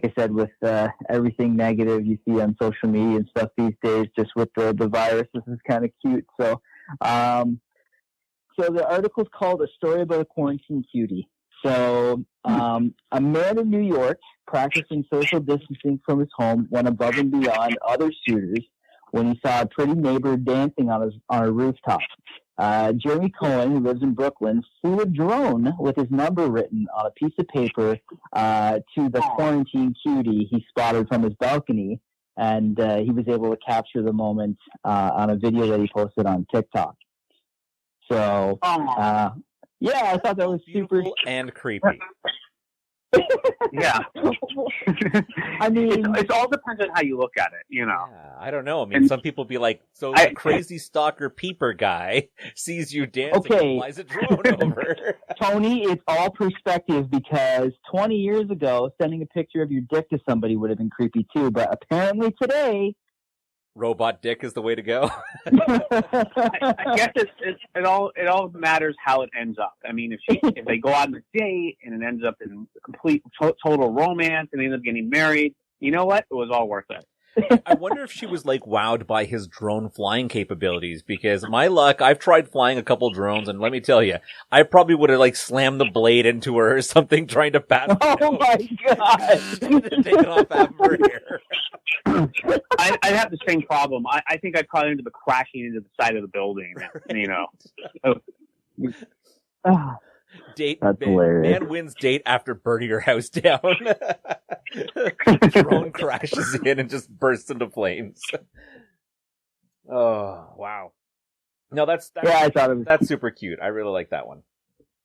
like I said, with everything negative you see on social media and stuff these days, just with the virus, this is kind of cute. So, so the article's called "A Story About a Quarantine Cutie." So, a man in New York practicing social distancing from his home went above and beyond other suitors when he saw a pretty neighbor dancing on a rooftop. Jeremy Cohen, who lives in Brooklyn, flew a drone with his number written on a piece of paper to the quarantine cutie he spotted from his balcony, and he was able to capture the moment on a video that he posted on TikTok. So, yeah, I thought that was super and creepy. Yeah. I mean, it all depends on how you look at it, you know. Yeah, I don't know. I mean, some people be like, so the crazy stalker peeper guy sees you dancing and flies a drone over. Tony, it's all perspective, because 20 years ago, sending a picture of your dick to somebody would have been creepy too, but apparently today... Robot dick is the way to go. I guess it all matters how it ends up. I mean, if they go out on a date and it ends up in complete total romance and they end up getting married, you know what? It was all worth it. I wonder if she was like wowed by his drone flying capabilities, because my luck, I've tried flying a couple drones, and let me tell you, I probably would have like slammed the blade into her or something trying to pass it Oh out. my god! Take it off after here. I'd have the same problem. I think I'd probably end up crashing into the side of the building, you know. Date, That's hilarious. Man wins date after burning her house down. Drone crashes in and just bursts into flames. Oh, wow. No, that's yeah, I thought it was... That's super cute. I really like that one.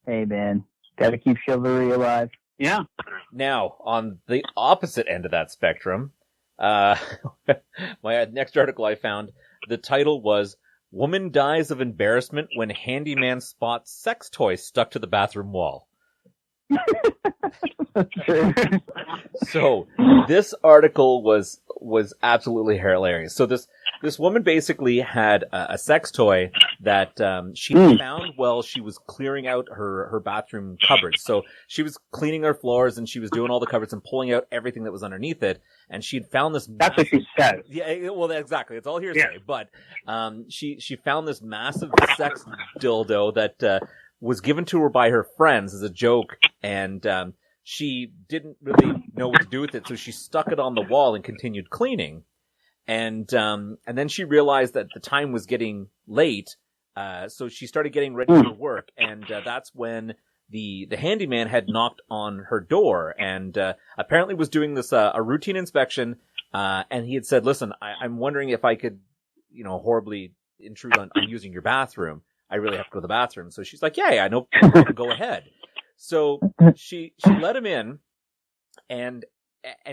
Hey, man. Gotta keep chivalry alive. Yeah. Now, on the opposite end of that spectrum, my next article I found, the title was "Woman Dies of Embarrassment When Handyman Spots Sex Toy Stuck to the Bathroom Wall." So this article was absolutely hilarious. So this woman basically had a sex toy that she found while she was clearing out her bathroom cupboards. So she was cleaning her floors and she was doing all the cupboards and pulling out everything that was underneath it. And she'd found this. That's what she said. Yeah, well, exactly. It's all hearsay. Yeah. But she found this massive sex dildo that was given to her by her friends as a joke, and she didn't really know what to do with it, so she stuck it on the wall and continued cleaning. And then she realized that the time was getting late, so she started getting ready for work, and that's when the handyman had knocked on her door, and apparently was doing this a routine inspection, and he had said, "Listen, I'm wondering if I could, horribly intrude on using your bathroom. I really have to go to the bathroom." So she's like, yeah, I know, go ahead. So she let him in, and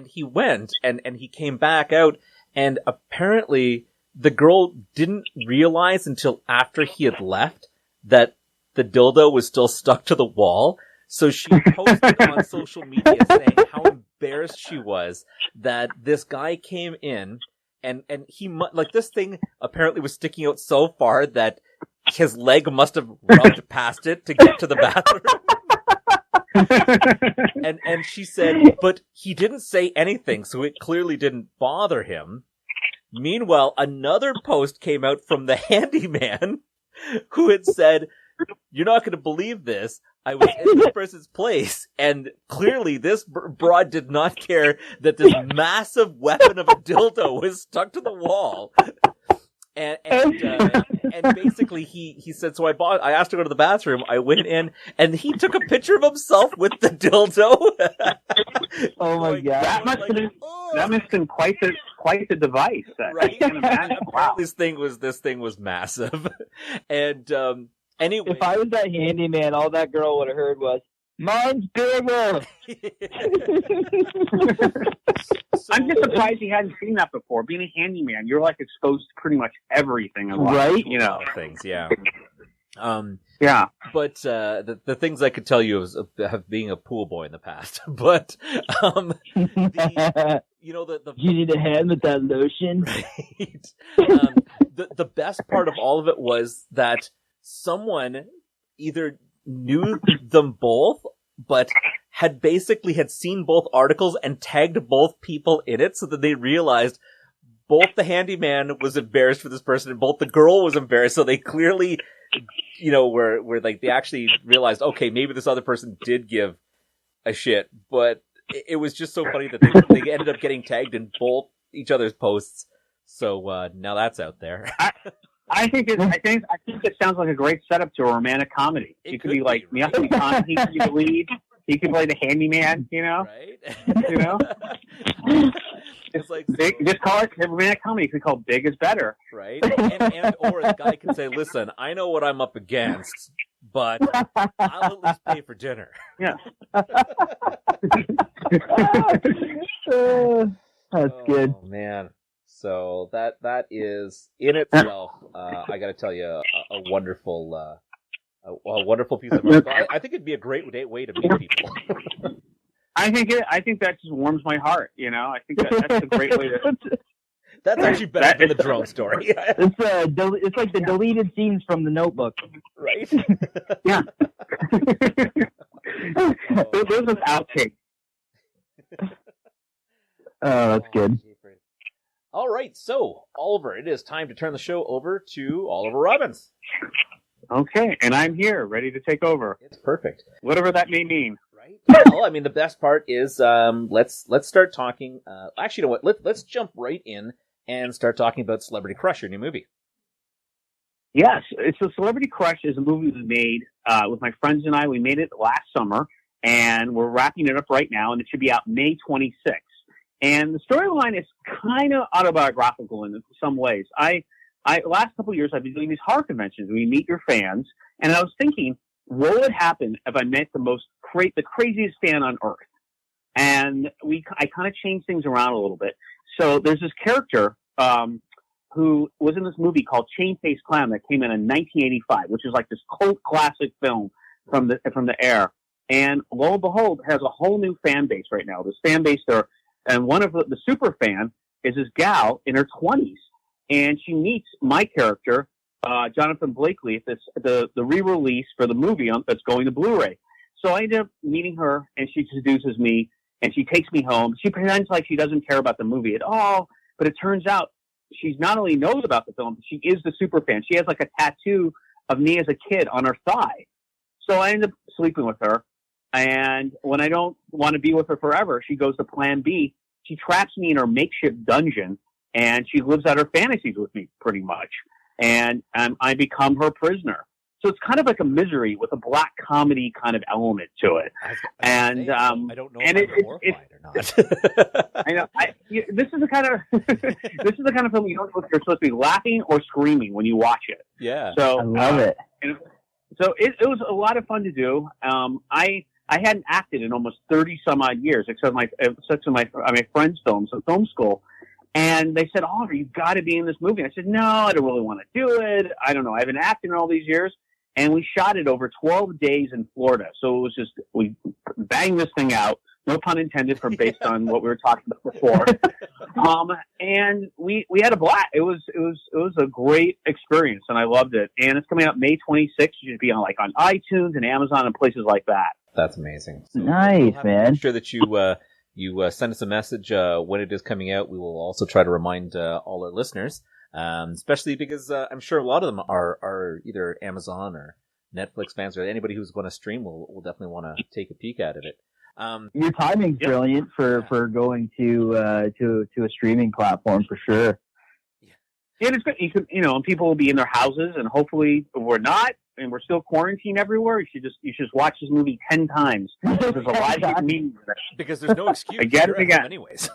he went, and he came back out, and apparently the girl didn't realize until after he had left that the dildo was still stuck to the wall. So she posted on social media saying how embarrassed she was that this guy came in, and he, like, this thing apparently was sticking out so far that his leg must have rubbed past it to get to the bathroom. and she said, but he didn't say anything, so it clearly didn't bother him. Meanwhile, another post came out from the handyman who had said, "You're not going to believe this. I was in this person's place, and clearly this broad did not care that this massive weapon of a dildo was stuck to the wall." And basically he said, so I asked to go to the bathroom. I went in and he took a picture of himself with the dildo. Oh my god. That must have been quite the device. Right? Wow. This thing was massive. And, anyway. If I was that handyman, all that girl would have heard was, "Mine's bigger." I'm just surprised he hadn't seen that before. Being a handyman, you're like exposed to pretty much everything in life, right? Things, yeah. Yeah. But the things I could tell you of being a pool boy in the past. But the you need a hand with that lotion. Right. The best part of all of it was that someone either knew them both, but had seen both articles and tagged both people in it so that they realized both the handyman was embarrassed for this person and both the girl was embarrassed. So they clearly, where like they actually realized, okay, maybe this other person did give a shit, but it was just so funny that they ended up getting tagged in both each other's posts. So now that's out there. I think it sounds like a great setup to a romantic comedy. It could be like, right? He could be the lead. He could play the handyman, Right? It's like just call it a romantic comedy. It could be called Big is Better. Right? And or the guy can say, listen, I know what I'm up against, but I'll at least pay for dinner. Yeah. That's good. Oh, man. So that is in itself, I got to tell you, a wonderful piece of art. I think it'd be a great way to meet people. I think that just warms my heart. I think that's a great way to. That's actually better than the drone story. It's like the deleted scenes from The Notebook, right? Yeah. Those are outtakes. Oh, that's good. All right, so Oliver, it is time to turn the show over to Oliver Robbins. Okay, and I'm here, ready to take over. It's perfect. Whatever that may mean. Right. Well, I mean, the best part is let's start talking. Actually, you know what? Let's jump right in and start talking about Celebrity Crush, your new movie. Yes, so Celebrity Crush is a movie we made with my friends and I. We made it last summer, and we're wrapping it up right now, and it should be out May 26th. And the storyline is kind of autobiographical in some ways. Last couple of years, I've been doing these horror conventions. We meet your fans, and I was thinking, what would happen if I met the craziest fan on earth? And I kind of changed things around a little bit. So there's this character who was in this movie called Chain-Faced Clown that came in 1985, which is like this cult classic film from the era. And lo and behold, has a whole new fan base right now. This fan base there. And one of the super fan is this gal in her 20s, and she meets my character, Jonathan Blakely, at the re-release for the movie that's going to Blu-ray. So I ended up meeting her, and she introduces me, and she takes me home. She pretends like she doesn't care about the movie at all, but it turns out she not only knows about the film, but she is the super fan. She has like a tattoo of me as a kid on her thigh. So I ended up sleeping with her. And when I don't want to be with her forever, she goes to plan B. She traps me in her makeshift dungeon, and she lives out her fantasies with me, pretty much. And I become her prisoner. So it's kind of like a Misery with a black comedy kind of element to it. I don't know if I'm horrified or not. I know. This is the kind of film you don't know if you're supposed to be laughing or screaming when you watch it. Yeah. So I love it. So it was a lot of fun to do. I hadn't acted in almost 30 some odd years, except my friend's films at film school. And they said, Oliver, you've got to be in this movie. I said, no, I don't really want to do it. I don't know. I haven't acted in all these years. And we shot it over 12 days in Florida. So it was just, we banged this thing out. No pun intended based on what we were talking about before. And we had a blast. It was a great experience, and I loved it. And it's coming out May 26th. You should be on iTunes and Amazon and places like that. That's amazing. So nice, man. Make sure that you send us a message when it is coming out. We will also try to remind all our listeners, especially because I'm sure a lot of them are either Amazon or Netflix fans, or anybody who's going to stream will definitely want to take a peek at it. Your timing's brilliant for going to a streaming platform for sure. Yeah, it's good. And people will be in their houses, and hopefully we're not, and we're still quarantined everywhere. You should just watch this movie 10 times. There's a lot of meaning because there's no excuse. Again and again, anyways.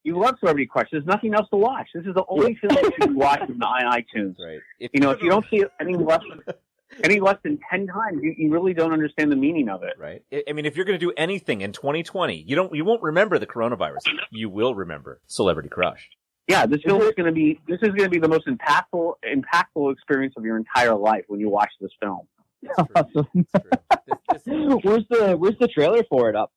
You love Celebrity Crush. There's nothing else to watch. This is the only film you should watch on iTunes. Right. If you don't see it any less than 10 times, you really don't understand the meaning of it. Right. I mean, if you're going to do anything in 2020, you won't remember the coronavirus. You will remember Celebrity Crush. Yeah, this film is going to be the most impactful experience of your entire life when you watch this film. Awesome. Where's the trailer for it up?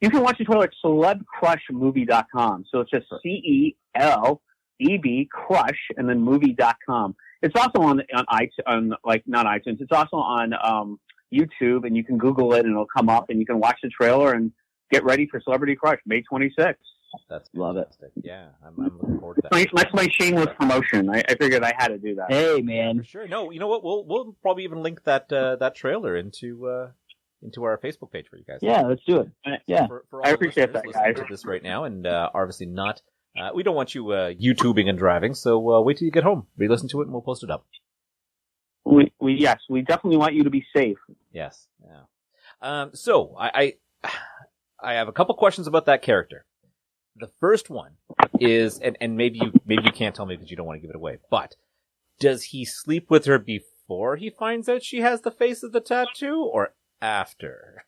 You can watch the trailer at celebcrushmovie.com. So it's just CELEB Crush and then movie.com. It's also on iTunes, not iTunes. It's also on YouTube and you can Google it and it'll come up and you can watch the trailer and get ready for Celebrity Crush, May 26th. That's Love it. Yeah, I'm looking forward to that. That's my shameless promotion. I figured I had to do that. Hey, man. For sure. No, you know what? We'll probably even link that trailer into our Facebook page for you guys. Yeah, let's do it. Yeah, for all I appreciate that, listening guys. to this right now, and obviously not. We don't want you YouTubing and driving, so wait till you get home, re-listen to it, and we'll post it up. We definitely want you to be safe. Yes. Yeah. So I have a couple questions about that character. The first one is, and maybe you can't tell me because you don't want to give it away, but does he sleep with her before he finds out she has the face of the tattoo, or after?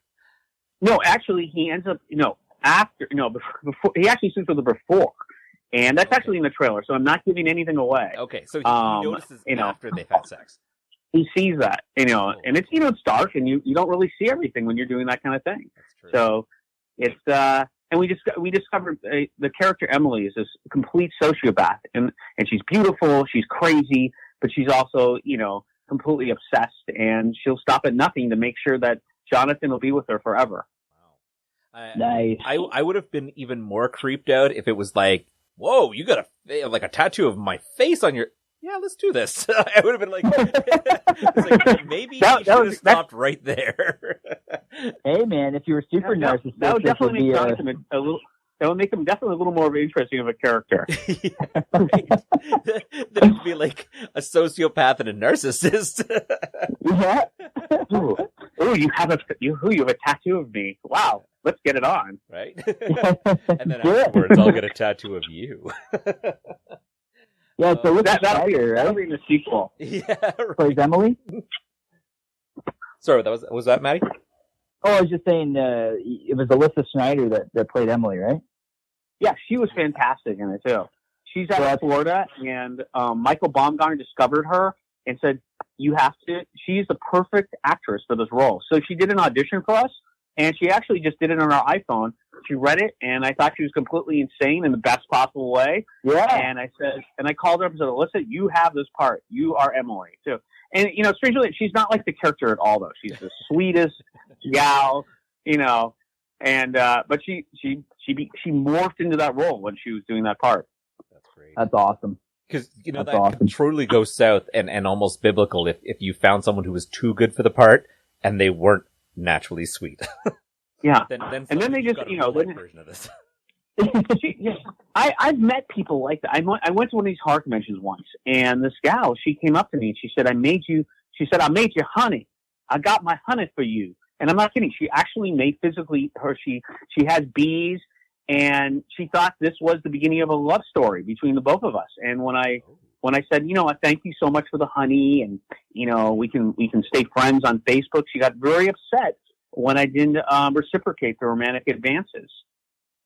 No, actually, he ends up before. He actually sleeps with her before, and that's actually in the trailer. So I'm not giving anything away. Okay, so he notices after they've had sex. He sees that, and it's it's dark, and you don't really see everything when you're doing that kind of thing. That's true. So it's and we discovered the character Emily is this complete sociopath, and she's beautiful, she's crazy, but she's also completely obsessed, and she'll stop at nothing to make sure that Jonathan will be with her forever. Wow. Nice. I would have been even more creeped out if it was like, whoa, you got a tattoo of my face on your. Yeah, let's do this. I would have been like, it's like maybe you should have stopped right there. Hey, man, if you were super narcissistic, that would definitely make a little. That would make him definitely a little more interesting of a character. Yeah, right. Then it'd be like a sociopath and a narcissist. Yeah. Ooh, you have a tattoo of me. Wow, let's get it on. Right? And then afterwards, I'll get a tattoo of you. Yeah, so look at that'll be right? in the sequel. Yeah, right. Plays Emily. Sorry, was that Maddie? Oh, I was just saying, it was Alyssa Schneider that played Emily, right? Yeah, she was fantastic in it too. She's out of Florida, and Michael Baumgartner discovered her and said, "You have to." She's the perfect actress for this role. So she did an audition for us, and she actually just did it on her iPhone. She read it, and I thought she was completely insane in the best possible way. Yeah. And I called her up and said, "Alyssa, you have this part. You are Emily too." And strangely, she's not like the character at all, though. She's the sweetest gal, and but she morphed into that role when she was doing that part. That's great. That's awesome. Because that awesome. Could truly go south and almost biblical if you found someone who was too good for the part and they weren't naturally sweet. Yeah. Then they just version of this. I've met people like that. I went to one of these horror conventions once, and this gal, she came up to me and she said, "I made you honey. I got my honey for you." And I'm not kidding. She actually made physically her. She has bees, and she thought this was the beginning of a love story between the both of us. And when I said, I thank you so much for the honey, and we can stay friends on Facebook, she got very upset when I didn't reciprocate the romantic advances.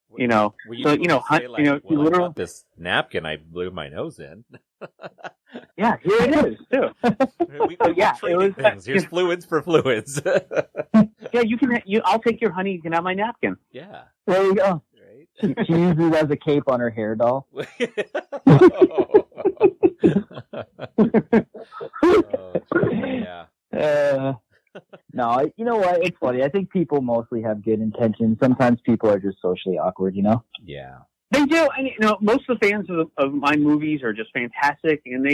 Were you literally got this napkin I blew my nose in. Yeah, here it is too. It was things. Here's fluids for fluids. Yeah, you can. I'll take your honey. You can have my napkin. Yeah, there you go. Right. She uses it as a cape on her hair doll. Yeah. No, you know what? It's funny. I think people mostly have good intentions. Sometimes people are just socially awkward, Yeah. They do. And, most of the fans of my movies are just fantastic. And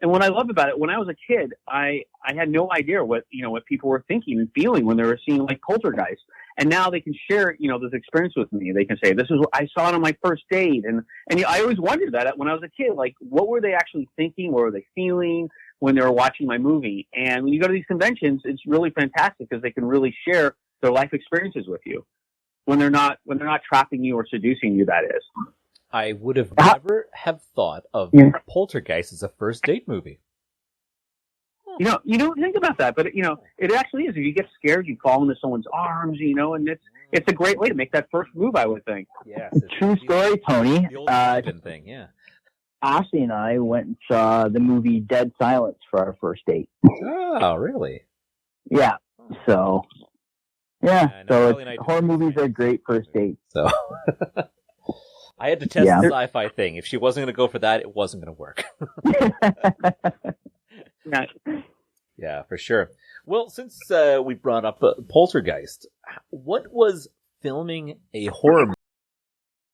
what I love about it, when I was a kid, I had no idea what people were thinking and feeling when they were seeing like Poltergeist. And now they can share, this experience with me. They can say, "This is what I saw it on my first date." And I always wondered that when I was a kid, like, what were they actually thinking? What were they feeling when they were watching my movie? And when you go to these conventions, it's really fantastic because they can really share their life experiences with you when they're not trapping you or seducing you, that is. I would have never have thought of Poltergeist as a first date movie. You don't think about that, but it actually is. If you get scared, you fall into someone's arms, and it's a great way to make that first move, I would think. Yes, true story, Tony. The old thing, yeah. Ashley and I went and saw the movie Dead Silence for our first date. Oh, really? Yeah. So, so horror movies are great first dates. So, I had to test the sci-fi thing. If she wasn't going to go for that, it wasn't going to work. Yeah, for sure. Well, since we brought up Poltergeist, what was filming a horror